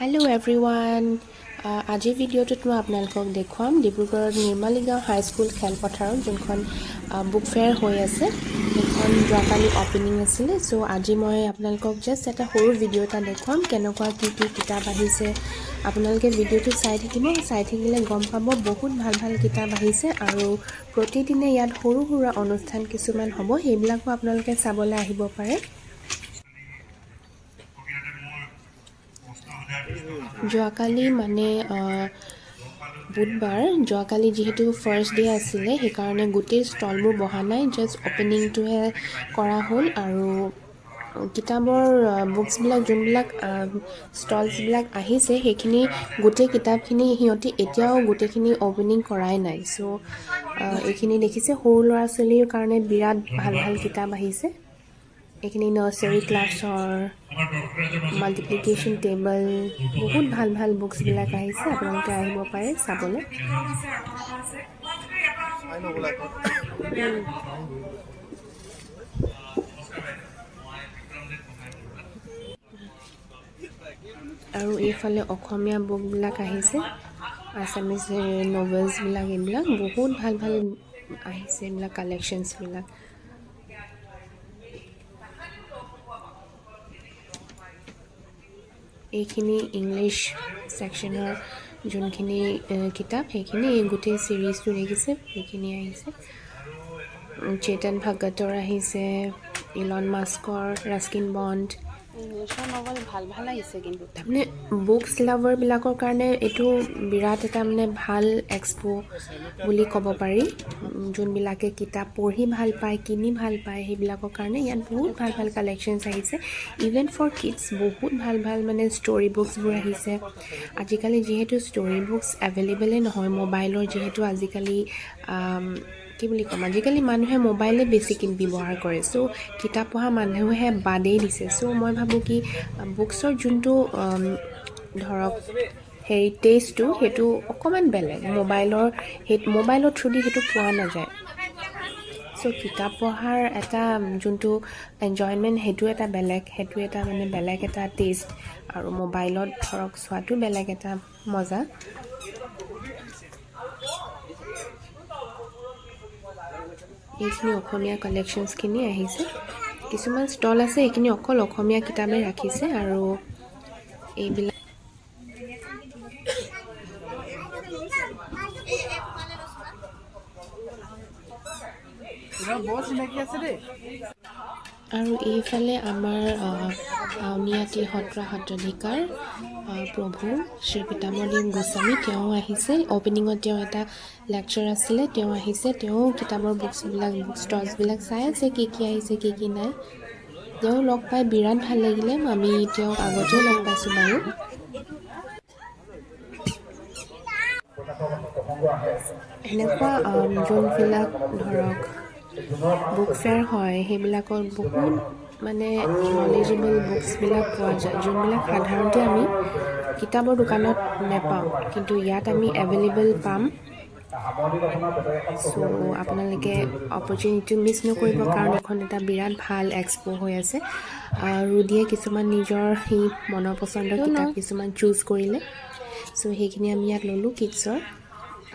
Hello everyone. আজিৰ ভিডিঅ'টোত মই আপোনালোকক দেখুৱাম ডিব্ৰুগড়ৰ নিৰ্মালীগাঁও হাইস্কুল খেলপথাৰত যোনখন বুক ফেয়াৰ হৈ আছে সেইখন যোৱাকালি অপেনিং আছিলে চ' আজি মই আপোনালোকক জাষ্ট এটা সৰু ভিডিঅ' এটা দেখুৱাম কেনেকুৱা কি কিতাপ আহিছে আপোনালোকে ভিডিঅ'টো চাই থাকিলে গম পাব বহুত ভাল ভাল কিতাপ আহিছে আৰু প্ৰতিদিনে ইয়াত সৰু সুৰা অনুষ্ঠান কিছুমান হ'ব সেইবিলাকো আপোনালোকে চাবলৈ আহিব পাৰে যোৱাকালি মানে বুধবাৰ যোৱাকালি যিহেতু ফাৰ্ষ্ট ডে আছিলে সেইকাৰণে গোটেই ষ্টলবোৰ বহা নাই জাষ্ট অপেনিংটোহে কৰা হ'ল আৰু কিতাপৰ বুকছবিলাক যোনবিলাক ষ্টলছবিলাক আহিছে সেইখিনি গোটেই কিতাপখিনি সিহঁতি এতিয়াও গোটেইখিনি অপেনিং কৰাই নাই চ' এইখিনি দেখিছে সৰু ল'ৰা ছোৱালীৰ কাৰণে বিৰাট ভাল ভাল কিতাপ আহিছে এইখিনি নাৰ্চাৰী ক্লাছৰ মাল্টিপ্লিকেশ্যন টেবল বহুত ভাল ভাল বুকছবিলাক আহিছে আপোনালোকে আহিব পাৰে চাবলৈ আৰু এইফালে অসমীয়া বুকবিলাক আহিছে আছামিজ নভেলছবিলাক এইবিলাক বহুত ভাল ভাল আহিছে এইবিলাক কালেকশ্যনছবিলাক এইখিনি ইংলিছ ছেকশ্যনৰ যোনখিনি কিতাপ সেইখিনি গোটেই ছিৰিজটো দেখিছে সেইখিনি আহিছে চেতন ভগতৰ আহিছে ইলন মাস্কৰ ৰাস্কিন বণ্ড ইংলিছৰ নভেল ভাল ভাল আহিছে কিন্তু তাৰমানে বুকছ লাভাৰবিলাকৰ কাৰণে এইটো বিৰাট এটা মানে ভাল এক্সপো বুলি ক'ব পাৰি যোনবিলাকে কিতাপ পঢ়ি ভাল পায় কিনি ভাল পায় সেইবিলাকৰ কাৰণে ইয়াত বহুত ভাল ভাল কালেকশ্যনছ আহিছে ইভেন ফৰ কিডছ বহুত ভাল ভাল মানে ষ্টৰী বুকছবোৰ আহিছে আজিকালি যিহেতু ষ্টৰী বুকছ এভেইলেবলে নহয় মোবাইলৰ যিহেতু আজিকালি কি বুলি ক'ম আজিকালি মানুহে মোবাইলে বেছিকৈ ব্যৱহাৰ কৰে চ' কিতাপ পঢ়া মানুহে বাদেই দিছে চ' মই ভাবোঁ কি বুকছৰ যোনটো ধৰক টেষ্টটো সেইটো অকণমান বেলেগ মোবাইলৰ থ্ৰুদি সেইটো পোৱা নাযায় চ' কিতাপ পঢ়াৰ এটা যোনটো এনজয়মেণ্ট সেইটো এটা মানে বেলেগ এটা টেষ্ট আৰু মোবাইলত ধৰক চোৱাটো বেলেগ এটা মজা এইখিনি অসমীয়া কালেকশ্যনছখিনি আহিছে কিছুমান ষ্টল আছে এইখিনি অকল অসমীয়া কিতাপে ৰাখিছে আৰু এইবিলাক আৰু এইফালে আমাৰ আউনীআটী সত্ৰ সত্ৰাধিকাৰ প্ৰভু শ্ৰী পীতাম্বৰদেৱ গোস্বামী তেওঁ আহিছে অপেনিঙত তেওঁ এটা লেকচাৰ আছিলে তেওঁ আহিছে তেওঁ কিতাপৰ বুক ষ্টলছবিলাক চাই আছে কি আহিছে কি নাই তেওঁ লগ পাই বিৰাট ভাল লাগিলে আমি তেওঁক আগতেও লগ পাইছোঁ বাৰু এনেকুৱা যোনবিলাক ধৰক বুক ফেয়াৰ হয় সেইবিলাকত বহুত মানে নলেজেবল বুকছবিলাক পোৱা যায় যোনবিলাক সাধাৰণতে আমি কিতাপৰ দোকানত নেপাওঁ কিন্তু ইয়াত আমি এভেইলেবল পাম চ' আপোনালোকে অপৰচুনিটিটো মিছ নকৰিব কাৰণ এখন এটা বিৰাট ভাল এক্সপো হৈ আছে ৰুডিয়ে কিছুমান নিজৰ সেই মনৰ পচন্দৰ কিতাপ কিছুমান চুজ কৰিলে চ' সেইখিনি আমি ইয়াত ল'লোঁ কিডছৰ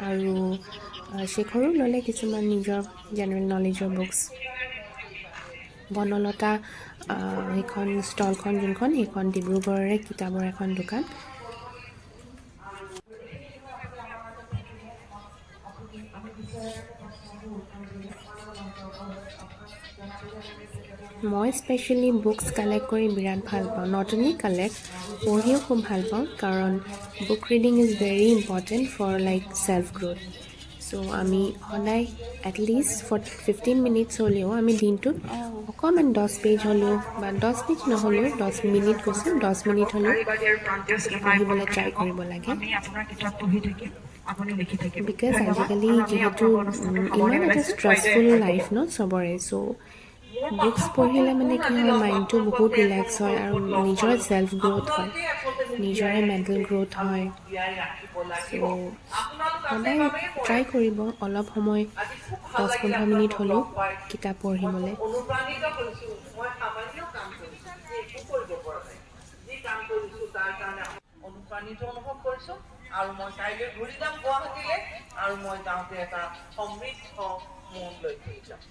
আৰু শেখৰো ল'লে কিছুমান নিজৰ জেনেৰেল নলেজৰ বুকছ বনলতা সেইখন ষ্টলখন যোনখন সেইখন ডিব্ৰুগড়ৰে কিতাপৰ এখন দোকান মই স্পেচিয়েলি বুকছ কালেক্ট কৰি বিৰাট ভাল পাওঁ নট অনলি কালেক্ট পঢ়িও খুব ভাল পাওঁ কাৰণ book reading is very important for like self growth so' আমি সদায় এটলিষ্ট 15 মিনিটছ হ'লেও আমি দিনটোত অকণমান 10 পেজ হ'লেও বা 10 পেজ নহ'লেও 10 মিনিট কৈছোঁ 10 মিনিট হ'লেও পঢ়িবলৈ ট্ৰাই কৰিব লাগে বিকজ আজিকালি যিহেতু ইমান এটা ষ্ট্ৰেছফুল লাইফ ন চবৰে চ' বুকছ পঢ়িলে মানে কি হয় মাইণ্ডটো বহুত ৰিলেক্স হয় আৰু নিজৰ ছেল্ফ গ্ৰ'থ হয় নিজৰে মেণ্টেল গ্ৰ'থ হয় চ' সদায় ট্ৰাই কৰিব অলপ সময় 10-15 মিনিট হ'লেও কিতাপ পঢ়িবলৈ প্ৰাণিত অনুভৱ কৰিছো আৰু মই কাইলৈ ঘূৰি যাম গুৱাহাটীলৈ আৰু মই যাওঁতে এটা সমৃদ্ধ মন লৈ ঘূৰি যাম।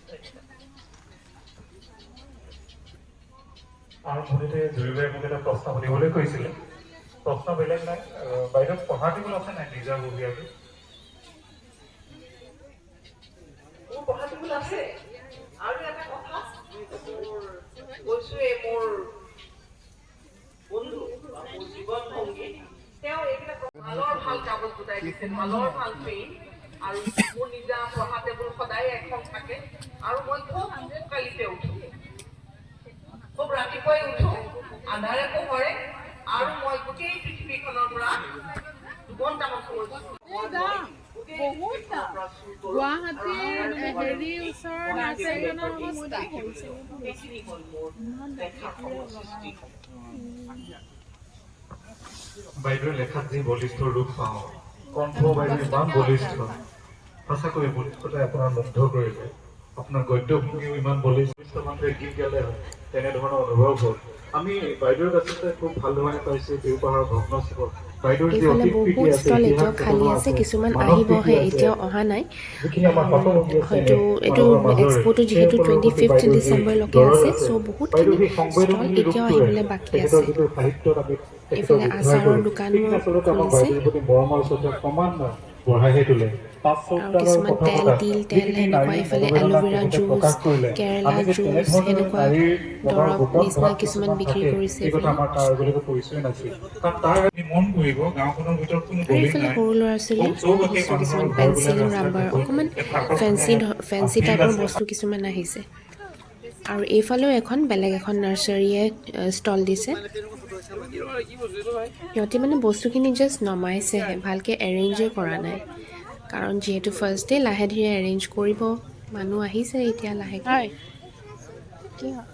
আৰম্ভণিতে জুৰিবাই মোক এটা প্ৰশ্ন সুধিবলৈ কৈছিলে। প্ৰশ্ন বেলেগ নাই, বাইদেউ পঢ়া টেবুল আছে নাই নিজা ববীয়াকৈ? মোৰ পঢ়া টেবুল আছে। আৰু এটা কথা, কৈছোৱে মোৰ বন্ধু বা মোৰ জীৱন সংগী, তেওঁ এইবিলাক ভাল কাগজ গোটাই দিছে, ভাল পেইন, আৰু মোৰ নিজা পঢ়া টেবুল সদায় এখন থাকে। আৰু মই খুব সোনকালিতে উঠো, খুব ৰাতিপুৱাই উঠো, আন্ধাৰে পোহৰে, আৰু মই গোটেই পৃথিৱীখনৰ পৰা দুঘণ্টামান সময় গুৱাহাটীৰ হেৰি ওচৰত আছে বাইদেউৰ লেখাত যি বলিষ্ঠ ৰূপ পাওঁ, কণ্ঠ বাইদেউ ইমান বলিষ্ঠ, সঁচাকৈ বলিষ্ঠতাই আপোনাৰ মুগ্ধ কৰিলে। আপোনাৰ গদ্যভংগীও ইমান বলিষ্ঠ, মানুহে গীত গালে হয় তেনেধৰণৰ অনুভৱ হ'ল। আমি বাইদেউক আচলতে খুব ভাল ধৰণে পাইছোঁ। দেওপাহাৰ ভগ্নস্থল বাইদেউৰ যি এইফালে অতীত বহুত প্ৰীতি আছে, ষ্টল ইতিহাস এতিয়াও খালী চেতনা আছে, আছে, কিছুমান মানৱ আহিবহে, প্ৰীতি আছে, এতিয়াও অহা নাই। যিখিনি আমাৰ পাতভংগী আছে হয়তো এইটো মানুহৰ মাজৰে, এক্সপ'টো সেই যিহেতু সকলৰ প্ৰতি 25 বাইদেউৰ যি ডিচেম্বৰলৈকে দৰদ আছে, আছে, চ' বাইদেউৰ বহুতখিনি সেই ষ্টল সংবেদনশীল এতিয়াও ৰূপটোৱে আহিবলৈ বাকী তেখেতৰ আছে। যিটো সাহিত্যত আমি তেখেতক এইফালে উদ্ধাৰ আচাৰৰ কৰোঁ, দোকানো সেইখিনি আচলতে আমাক খুলিছে বাইদেউৰ প্ৰতি মৰমৰ শ্ৰদ্ধা ক্ৰমান্বয়ে বঢ়াইহে তোলে। আৰু পাঁচশটাৰৰ কিছুমান তেল, প্ৰথমতা তিল, তেল যিখিনি সেনেকুৱা, নাৰীৰ এইফালে মনোবেদনা এল'ভেৰা তেখেতে জুচ, প্ৰকাশ কৰিলে, কেৰেলা আমি যে জুচ তেনেধৰণৰ সেনেকুৱা নাৰীৰ মনৰ দৰৱ গোপন নিচিনা ভাৱ কিছুমান বিক্ৰী থাকে, কৰিছে এই কথা এইফালে। আমাৰ তাৰ আগলৈকে পৰিচয় নাছিল। কাৰণ তাৰ আপুনি মন কৰিব গাঁওখনৰ ভিতৰত কোনো আৰু গলি এইফালে নাই, সৰু ল'ৰা ছোৱালী চৌপাশে দেখিছোঁ, মানুহৰ কিছুমান ঘৰবিলাক পেঞ্চিল, ৰাস্তাৰ ৰাবাৰ, কাষত অকণমান এটা ফেঞ্চি ফিল্ড টাইপৰ আছে। বস্তু কিছুমান আহিছে। আৰু এইফালেও বেলেগ এখন নাৰ্চাৰীয়ে ষ্টল দিছে। সিহঁতে মানে বস্তুখিনি জাষ্ট নমাইছেহে, ভালকৈ এৰেঞ্জে কৰা নাই। কাৰণ যিহেতু ফাৰ্ষ্ট ডে, লাহে ধীৰে এৰেঞ্জ কৰিব। মানুহ আহিছে এতিয়া লাহেকৈ। কি হয়?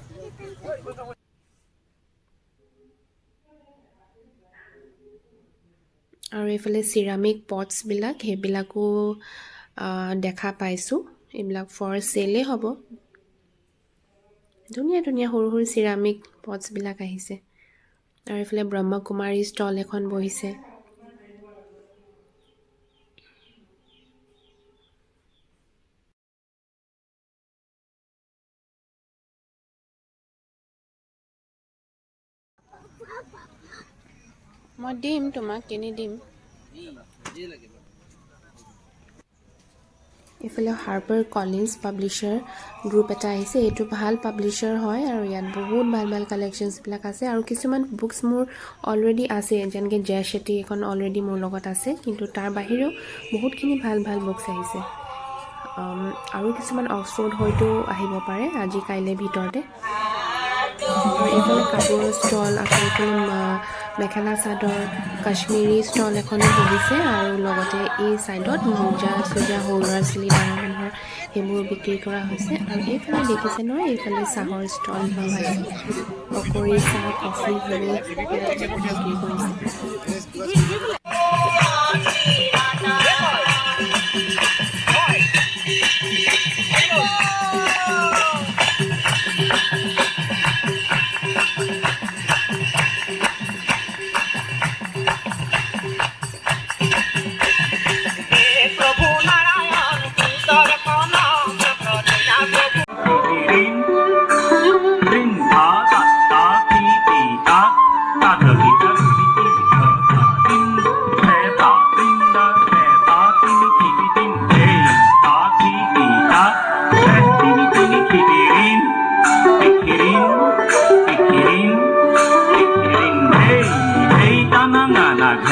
আৰু এইফালে চিৰামিক পটছবিলাক, সেইবিলাকো দেখা পাইছোঁ। এইবিলাক ফৰ চেলেই হ'ব। ধুনীয়া ধুনীয়া সৰু সৰু চিৰামিক পটছবিলাক আহিছে। আৰু এইফালে ব্ৰহ্মকুমাৰী ষ্টল এখন বহিছে। মই দিম, তোমাক কিনি দিম। এইফালে হাৰ্পাৰ কলিন্স পাব্লিশ্বাৰ গ্ৰুপ এটা আহিছে। এইটো ভাল পাব্লিশ্বাৰ হয় আৰু ইয়াত বহুত ভাল ভাল কালেকশ্যনছবিলাক আছে। আৰু কিছুমান বুকছ মোৰ অলৰেডি আছে, যেনেকৈ জয় শেট্টি এখন অলৰেডি মোৰ লগত আছে। কিন্তু তাৰ বাহিৰেও বহুতখিনি ভাল ভাল বুকছ আহিছে। আৰু কিছুমান অক্সফৰ্ড হয়তো আহিব পাৰে আজি কাইলৈ ভিতৰতে। আৰু এইফালে কাপোৰৰ ষ্টল, আকৌ এইফালে মেখেলা চাদৰ, কাশ্মীৰী ষ্টল এখনো বহিছে। আৰু লগতে এই ছাইডত মোজা চোজা, সৰু ল'ৰা ছোৱালী, ডাঙৰ মানুহৰ সেইবোৰ বিক্ৰী কৰা হৈছে। আৰু এইফালে দেখিছে নহয়, এইফালে চাহৰ ষ্টল বহাইছে। পকৰী, চাহ, কফি সেইবোৰ বিক্ৰী কৰিছে।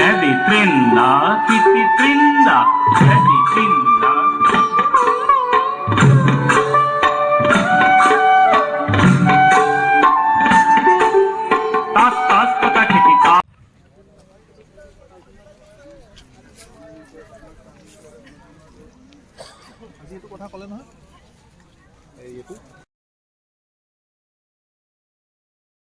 Heavy trinda, kitty trinda, heavy trinda. Tas tas kota kitty tas. আজি এইটো কথা ক'লে নহয় এইটো